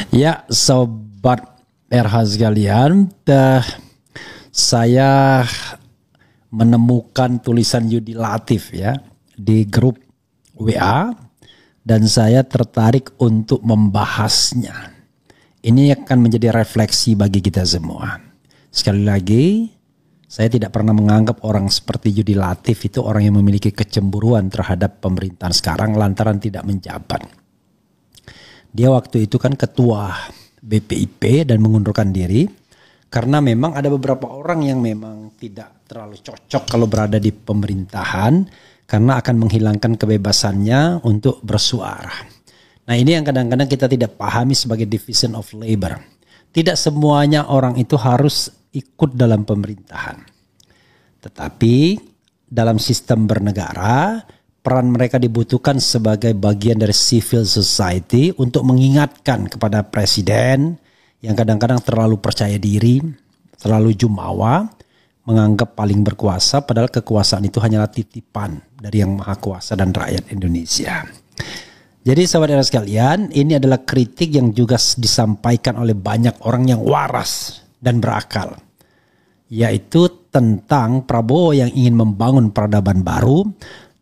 Ya, sobat RH sekalian, saya menemukan tulisan Yudi Latif ya di grup WA dan saya tertarik untuk membahasnya. Ini akan menjadi refleksi bagi kita semua. Sekali lagi, saya tidak pernah menganggap orang seperti Yudi Latif itu orang yang memiliki kecemburuan terhadap pemerintahan sekarang lantaran tidak menjabat. Dia waktu itu kan ketua BPIP dan mengundurkan diri karena memang ada beberapa orang yang memang tidak terlalu cocok kalau berada di pemerintahan karena akan menghilangkan kebebasannya untuk bersuara. Nah, ini yang kadang-kadang kita tidak pahami sebagai division of labor. Tidak semuanya orang itu harus ikut dalam pemerintahan. Tetapi dalam sistem bernegara, peran mereka dibutuhkan sebagai bagian dari civil society untuk mengingatkan kepada presiden yang kadang-kadang terlalu percaya diri, terlalu jumawa, menganggap paling berkuasa padahal kekuasaan itu hanyalah titipan dari yang maha kuasa dan rakyat Indonesia. Jadi saudara sekalian, ini adalah kritik yang juga disampaikan oleh banyak orang yang waras dan berakal. Yaitu tentang Prabowo yang ingin membangun peradaban baru,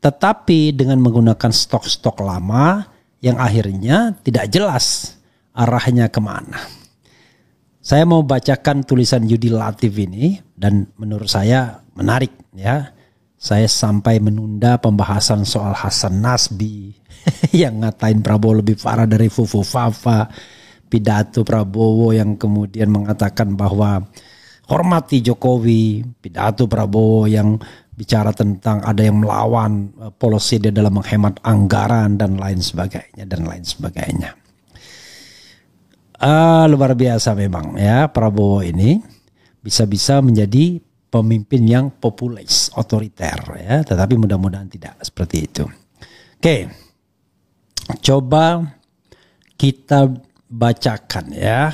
tetapi dengan menggunakan stok-stok lama yang akhirnya tidak jelas arahnya kemana. Saya mau bacakan tulisan Yudi Latif ini dan menurut saya menarik ya. Saya sampai menunda pembahasan soal Hasan Nasbi yang ngatain Prabowo lebih parah dari Fufu Fafa. Pidato Prabowo yang kemudian mengatakan bahwa hormati Jokowi. Pidato Prabowo yang bicara tentang ada yang melawan policy dia dalam menghemat anggaran dan lain sebagainya dan lain sebagainya. Luar biasa memang ya Prabowo ini bisa-bisa menjadi pemimpin yang populis, otoriter ya, tetapi mudah-mudahan tidak seperti itu. Oke, coba kita bacakan ya.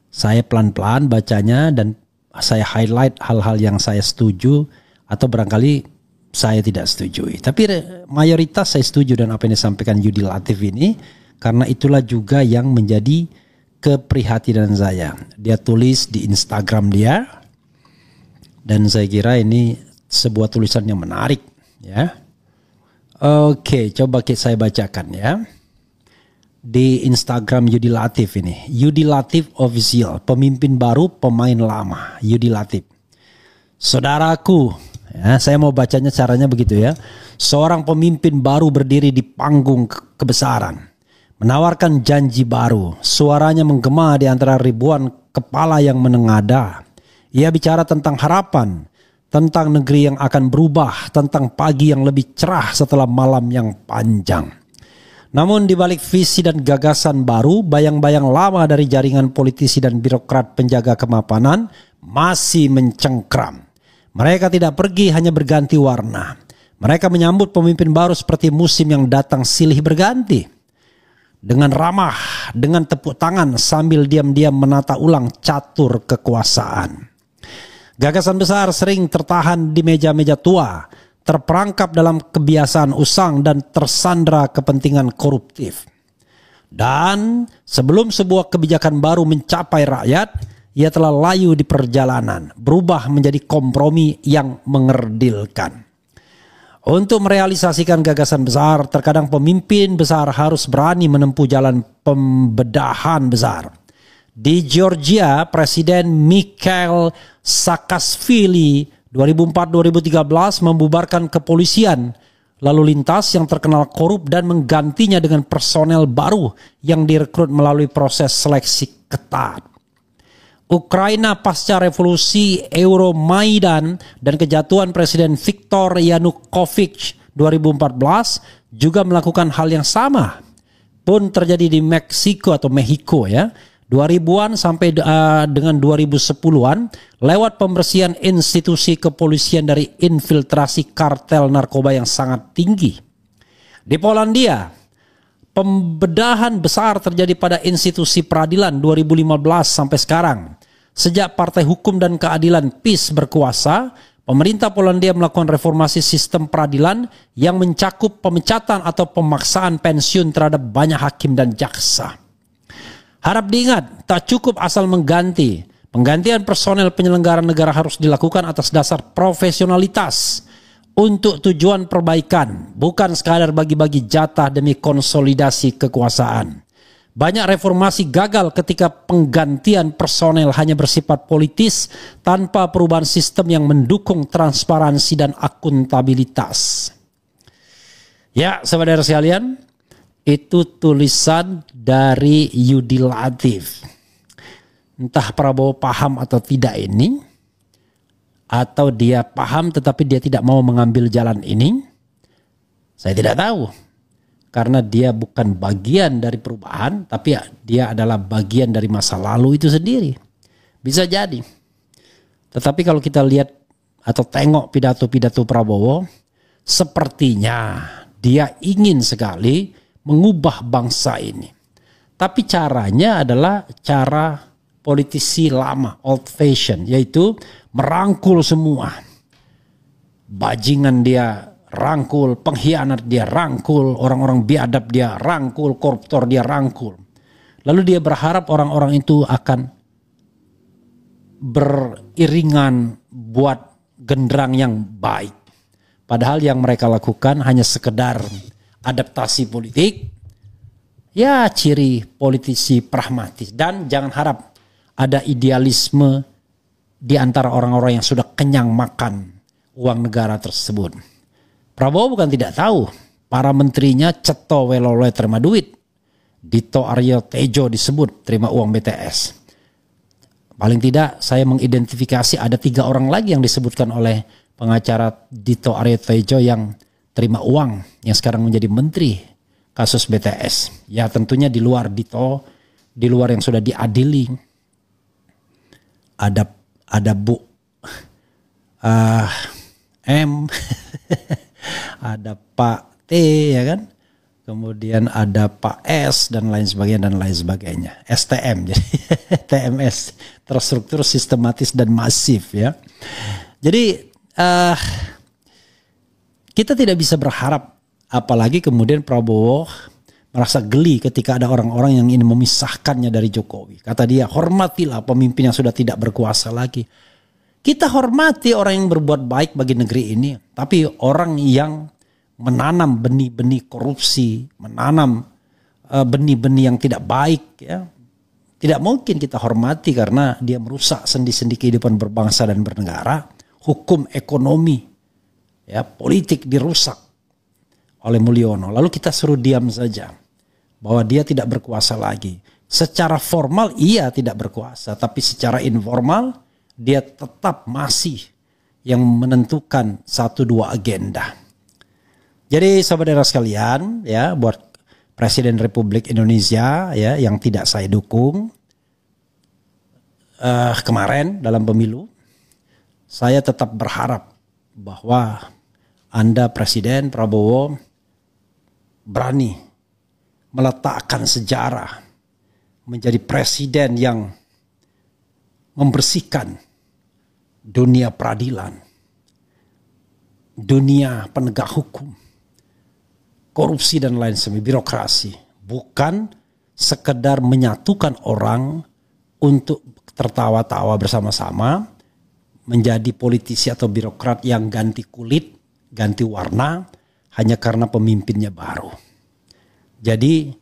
Saya pelan-pelan bacanya dan saya highlight hal-hal yang saya setuju atau barangkali saya tidak setuju. Tapi mayoritas saya setuju dan apa yang disampaikan Yudi Latif ini karena itulah juga yang menjadi keprihatinan saya. Dia tulis di Instagram dia. Dan saya kira ini sebuah tulisan yang menarik ya. Oke, coba saya bacakan ya. Di Instagram Yudi Latif ini. Yudi Latif Official, pemimpin baru, pemain lama. Yudi Latif. Saudaraku, ya, saya mau bacanya caranya begitu ya. Seorang pemimpin baru berdiri di panggung kebesaran. Menawarkan janji baru. Suaranya menggema di antara ribuan kepala yang menengadah. Ia bicara tentang harapan, tentang negeri yang akan berubah, tentang pagi yang lebih cerah setelah malam yang panjang. Namun di balik visi dan gagasan baru, bayang-bayang lama dari jaringan politisi dan birokrat penjaga kemapanan masih mencengkram. Mereka tidak pergi, hanya berganti warna. Mereka menyambut pemimpin baru seperti musim yang datang silih berganti. Dengan ramah, dengan tepuk tangan sambil diam-diam menata ulang catur kekuasaan. Gagasan besar sering tertahan di meja-meja tua, terperangkap dalam kebiasaan usang dan tersandra kepentingan koruptif. Dan sebelum sebuah kebijakan baru mencapai rakyat, ia telah layu di perjalanan, berubah menjadi kompromi yang mengerdilkan. Untuk merealisasikan gagasan besar, terkadang pemimpin besar harus berani menempuh jalan pembedahan besar. Di Georgia, Presiden Mikhail Saakashvili 2004-2013 membubarkan kepolisian lalu lintas yang terkenal korup dan menggantinya dengan personel baru yang direkrut melalui proses seleksi ketat. Ukraina pasca revolusi Euromaidan dan kejatuhan Presiden Viktor Yanukovych 2014 juga melakukan hal yang sama. Pun terjadi di Meksiko atau Mexico ya. 2000-an sampai dengan 2010-an lewat pembersihan institusi kepolisian dari infiltrasi kartel narkoba yang sangat tinggi. Di Polandia, pembedahan besar terjadi pada institusi peradilan 2015 sampai sekarang. Sejak Partai Hukum dan Keadilan PiS berkuasa, pemerintah Polandia melakukan reformasi sistem peradilan yang mencakup pemecatan atau pemaksaan pensiun terhadap banyak hakim dan jaksa. Harap diingat, tak cukup asal mengganti. Penggantian personel penyelenggara negara harus dilakukan atas dasar profesionalitas untuk tujuan perbaikan, bukan sekadar bagi-bagi jatah demi konsolidasi kekuasaan. Banyak reformasi gagal ketika penggantian personel hanya bersifat politis tanpa perubahan sistem yang mendukung transparansi dan akuntabilitas. Ya, saudara sekalian, itu tulisan dari Yudi Latif. Entah Prabowo paham atau tidak ini, atau dia paham tetapi dia tidak mau mengambil jalan ini, saya tidak tahu. Karena dia bukan bagian dari perubahan, tapi dia adalah bagian dari masa lalu itu sendiri. Bisa jadi. Tetapi kalau kita lihat atau tengok pidato-pidato Prabowo, sepertinya dia ingin sekali mengubah bangsa ini. Tapi caranya adalah cara politisi lama, old fashion, yaitu merangkul semua. Bajingan dia rangkul, pengkhianat dia rangkul, orang-orang biadab dia rangkul, koruptor dia rangkul. Lalu dia berharap orang-orang itu akan beriringan buat genderang yang baik. Padahal yang mereka lakukan hanya sekedar adaptasi politik. Ya, ciri politisi pragmatis. Dan jangan harap ada idealisme di antara orang-orang yang sudah kenyang makan uang negara tersebut. Prabowo bukan tidak tahu, para menterinya Ceto Welolwe terima duit, Dito Aryo Tejo disebut terima uang BTS. Paling tidak saya mengidentifikasi ada 3 orang lagi yang disebutkan oleh pengacara Dito Aryo Tejo yang terima uang, yang sekarang menjadi menteri kasus BTS. Ya tentunya di luar Dito, di luar yang sudah diadili. Ada Bu M ada Pak T, ya kan, kemudian ada Pak S dan lain sebagainya, STM, jadi TMS, terstruktur, sistematis dan masif, ya. Jadi kita tidak bisa berharap, apalagi kemudian Prabowo merasa geli ketika ada orang-orang yang ingin memisahkannya dari Jokowi. Kata dia, hormatilah pemimpin yang sudah tidak berkuasa lagi. Kita hormati orang yang berbuat baik bagi negeri ini. Tapi orang yang menanam benih-benih korupsi, menanam benih-benih yang tidak baik, ya, tidak mungkin kita hormati karena dia merusak sendi-sendi kehidupan berbangsa dan bernegara. Hukum ekonomi, ya, politik dirusak oleh Mulyono. Lalu kita suruh diam saja bahwa dia tidak berkuasa lagi. Secara formal ia tidak berkuasa, tapi secara informal dia tetap masih yang menentukan 1-2 agenda. Jadi saudara sekalian, ya, buat Presiden Republik Indonesia, ya, yang tidak saya dukung kemarin dalam pemilu, saya tetap berharap bahwa Anda Presiden Prabowo berani meletakkan sejarah menjadi presiden yang membersihkan dunia peradilan, dunia penegak hukum, korupsi dan lain sebagainya, birokrasi. Bukan sekedar menyatukan orang untuk tertawa-tawa bersama-sama, menjadi politisi atau birokrat yang ganti kulit, ganti warna, hanya karena pemimpinnya baru. Jadi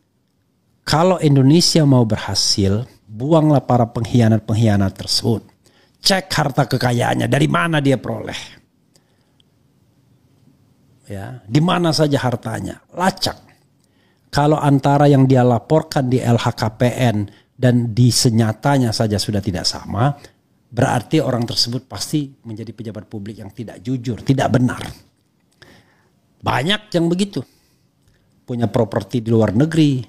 kalau Indonesia mau berhasil, buanglah para pengkhianat-pengkhianat tersebut. Cek harta kekayaannya, dari mana dia peroleh. Ya, di mana saja hartanya, lacak. Kalau antara yang dia laporkan di LHKPN dan di senyatanya saja sudah tidak sama, berarti orang tersebut pasti menjadi pejabat publik yang tidak jujur, tidak benar. Banyak yang begitu. Punya properti di luar negeri.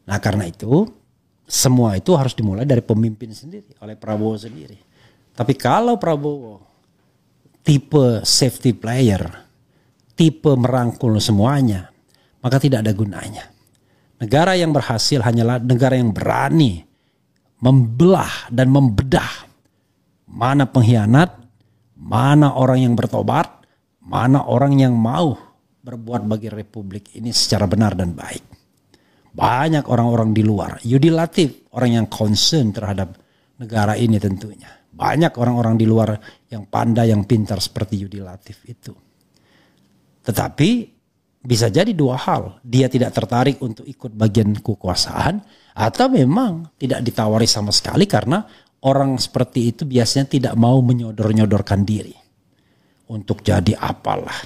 Nah karena itu, semua itu harus dimulai dari pemimpin sendiri, oleh Prabowo sendiri. Tapi kalau Prabowo tipe safety player, tipe merangkul semuanya, maka tidak ada gunanya. Negara yang berhasil hanyalah negara yang berani membelah dan membedah mana pengkhianat, mana orang yang bertobat, mana orang yang mau berbuat bagi Republik ini secara benar dan baik. Banyak orang-orang di luar. Yudi Latif, orang yang concern terhadap negara ini tentunya. Banyak orang-orang di luar yang pandai, yang pintar seperti Yudi Latif itu. Tetapi bisa jadi dua hal. Dia tidak tertarik untuk ikut bagian kekuasaan, atau memang tidak ditawari sama sekali karena orang seperti itu biasanya tidak mau menyodor-nyodorkan diri untuk jadi apalah.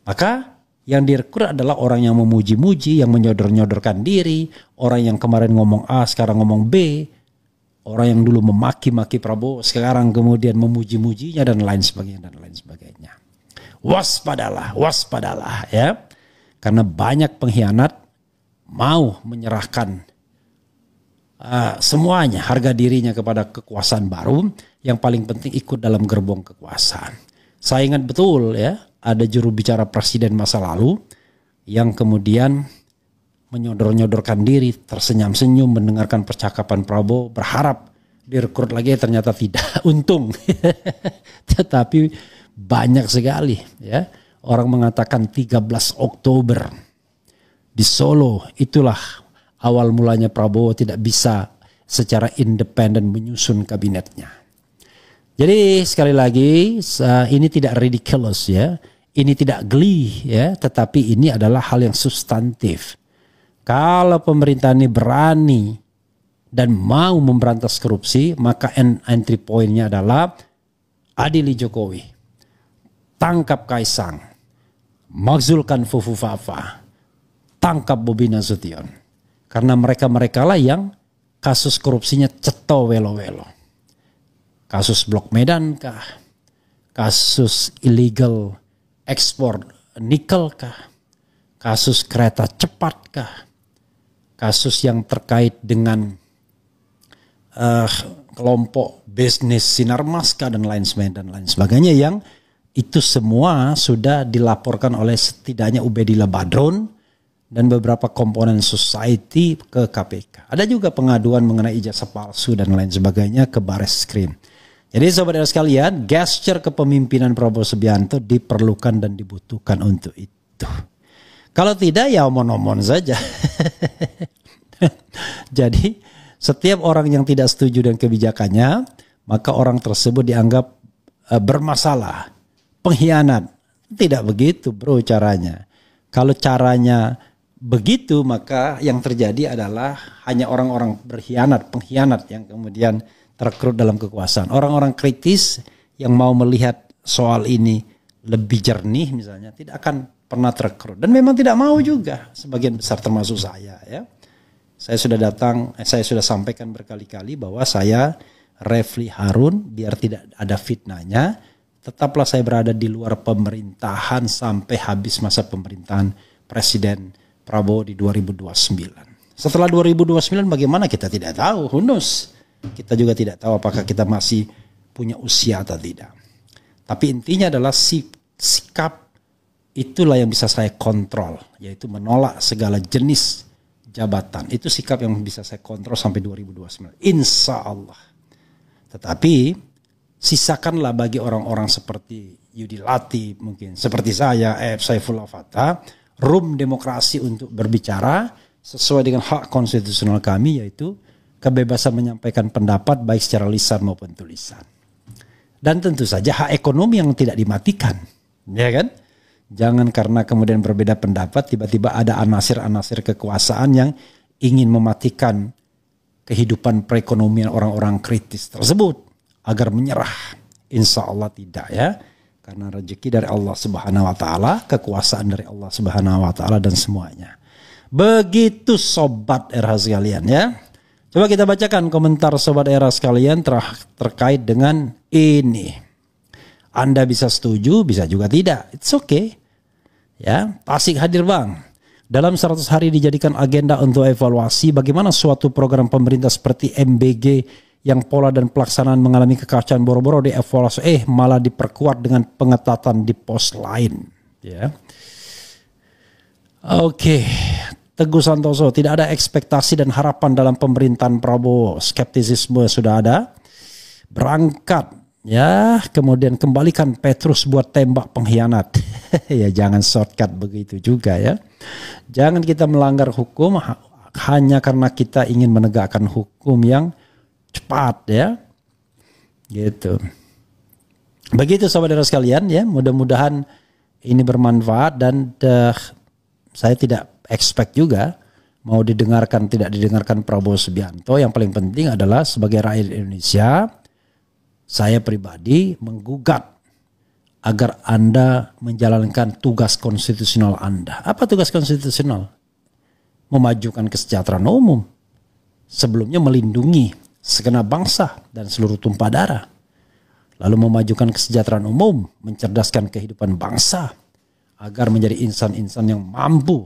Maka yang direkrut adalah orang yang memuji-muji, yang menyodor-nyodorkan diri, orang yang kemarin ngomong A sekarang ngomong B, orang yang dulu memaki-maki Prabowo sekarang kemudian memuji-mujinya dan lain sebagainya. Waspadalah, waspadalah ya. Karena banyak pengkhianat mau menyerahkan semuanya, harga dirinya kepada kekuasaan baru, yang paling penting ikut dalam gerbong kekuasaan. Saya ingat betul ya, ada juru bicara presiden masa lalu yang kemudian menyodor-nyodorkan diri, tersenyum-senyum mendengarkan percakapan Prabowo, berharap direkrut lagi, ternyata tidak. Untung. Tetapi banyak sekali ya orang mengatakan 13 Oktober di Solo itulah awal mulanya Prabowo tidak bisa secara independen menyusun kabinetnya. Jadi sekali lagi ini tidak ridiculous ya, ini tidak geli ya, tetapi ini adalah hal yang substantif. Kalau pemerintah ini berani dan mau memberantas korupsi, maka entry point-nya adalah adili Jokowi, tangkap Kaisang, makzulkan Fufu Fafa, tangkap Bobi Nasution. Karena mereka-mereka lah yang kasus korupsinya ceto welo-welo. Kasus Blok Medan kah? Kasus illegal ekspor nikel kah? Kasus kereta cepat kah? Kasus yang terkait dengan kelompok bisnis Sinarmas kah dan lain sebagainya yang itu semua sudah dilaporkan oleh setidaknya Ubedillah Badron dan beberapa komponen society ke KPK. Ada juga pengaduan mengenai ijazah palsu dan lain sebagainya ke Barreskrim. Jadi sobat era sekalian, gesture kepemimpinan Prabowo Subianto diperlukan dan dibutuhkan untuk itu. Kalau tidak ya omon-omon saja. Jadi setiap orang yang tidak setuju dengan kebijakannya, maka orang tersebut dianggap bermasalah, pengkhianat. Tidak begitu bro caranya. Kalau caranya begitu, maka yang terjadi adalah hanya orang-orang berkhianat, pengkhianat yang kemudian terrekrut dalam kekuasaan. Orang-orang kritis yang mau melihat soal ini lebih jernih misalnya tidak akan pernah terrekrut. Dan memang tidak mau juga sebagian besar termasuk saya ya. Saya sudah sampaikan berkali-kali bahwa saya Refli Harun biar tidak ada fitnahnya, tetaplah saya berada di luar pemerintahan sampai habis masa pemerintahan Presiden Prabowo di 2029. Setelah 2029 bagaimana kita tidak tahu, who knows. Kita juga tidak tahu apakah kita masih punya usia atau tidak. Tapi intinya adalah sikap itulah yang bisa saya kontrol, yaitu menolak segala jenis jabatan. Itu sikap yang bisa saya kontrol sampai 2029. Insya Allah. Tetapi sisakanlah bagi orang-orang seperti Yudi Latif mungkin, seperti saya, Saifullah Fatah, room demokrasi untuk berbicara sesuai dengan hak konstitusional kami, yaitu kebebasan menyampaikan pendapat baik secara lisan maupun tulisan. Dan tentu saja hak ekonomi yang tidak dimatikan. Ya kan? Jangan karena kemudian berbeda pendapat tiba-tiba ada anasir-anasir kekuasaan yang ingin mematikan kehidupan perekonomian orang-orang kritis tersebut agar menyerah. Insya Allah tidak ya. Karena rezeki dari Allah Subhanahu wa taala, kekuasaan dari Allah Subhanahu wa taala dan semuanya. Begitu sobat era sekalian ya. Coba kita bacakan komentar sobat era sekalian terkait dengan ini. Anda bisa setuju, bisa juga tidak. It's okay. Ya, Tasik hadir bang. Dalam 100 hari dijadikan agenda untuk evaluasi bagaimana suatu program pemerintah seperti MBG yang pola dan pelaksanaan mengalami kekacauan boro-boro dievaluasi malah diperkuat dengan pengetatan di pos lain. Ya. Oke. Teguh Santoso, tidak ada ekspektasi dan harapan dalam pemerintahan Prabowo. Skeptisisme sudah ada. Berangkat ya, kemudian kembalikan Petrus buat tembak pengkhianat. Ya jangan shortcut begitu juga ya. Jangan kita melanggar hukum hanya karena kita ingin menegakkan hukum yang cepat ya. Gitu. Begitu saudara sekalian ya, mudah-mudahan ini bermanfaat dan saya tidak expect juga mau didengarkan tidak didengarkan Prabowo Subianto. Yang paling penting adalah sebagai rakyat Indonesia, saya pribadi menggugat agar Anda menjalankan tugas konstitusional Anda. Apa tugas konstitusional? Memajukan kesejahteraan umum. Sebelumnya melindungi segenap bangsa dan seluruh tumpah darah. Lalu memajukan kesejahteraan umum, mencerdaskan kehidupan bangsa agar menjadi insan-insan yang mampu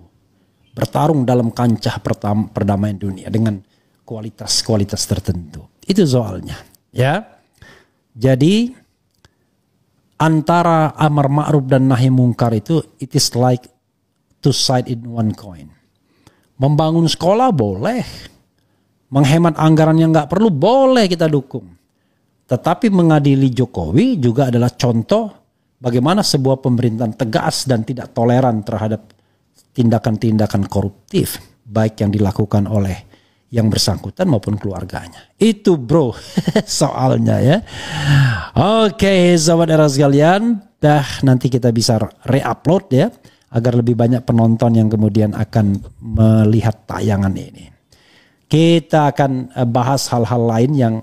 bertarung dalam kancah perdamaian dunia dengan kualitas-kualitas tertentu. Itu soalnya, ya. Jadi antara amar ma'ruf dan nahi mungkar itu it is like two sides in one coin. Membangun sekolah boleh, menghemat anggaran yang nggak perlu boleh kita dukung. Tetapi mengadili Jokowi juga adalah contoh bagaimana sebuah pemerintahan tegas dan tidak toleran terhadap tindakan-tindakan koruptif, baik yang dilakukan oleh yang bersangkutan maupun keluarganya. Itu bro soalnya ya. Oke sahabat era sekalian, nanti kita bisa re-upload ya, agar lebih banyak penonton yang kemudian akan melihat tayangan ini. Kita akan bahas hal-hal lain yang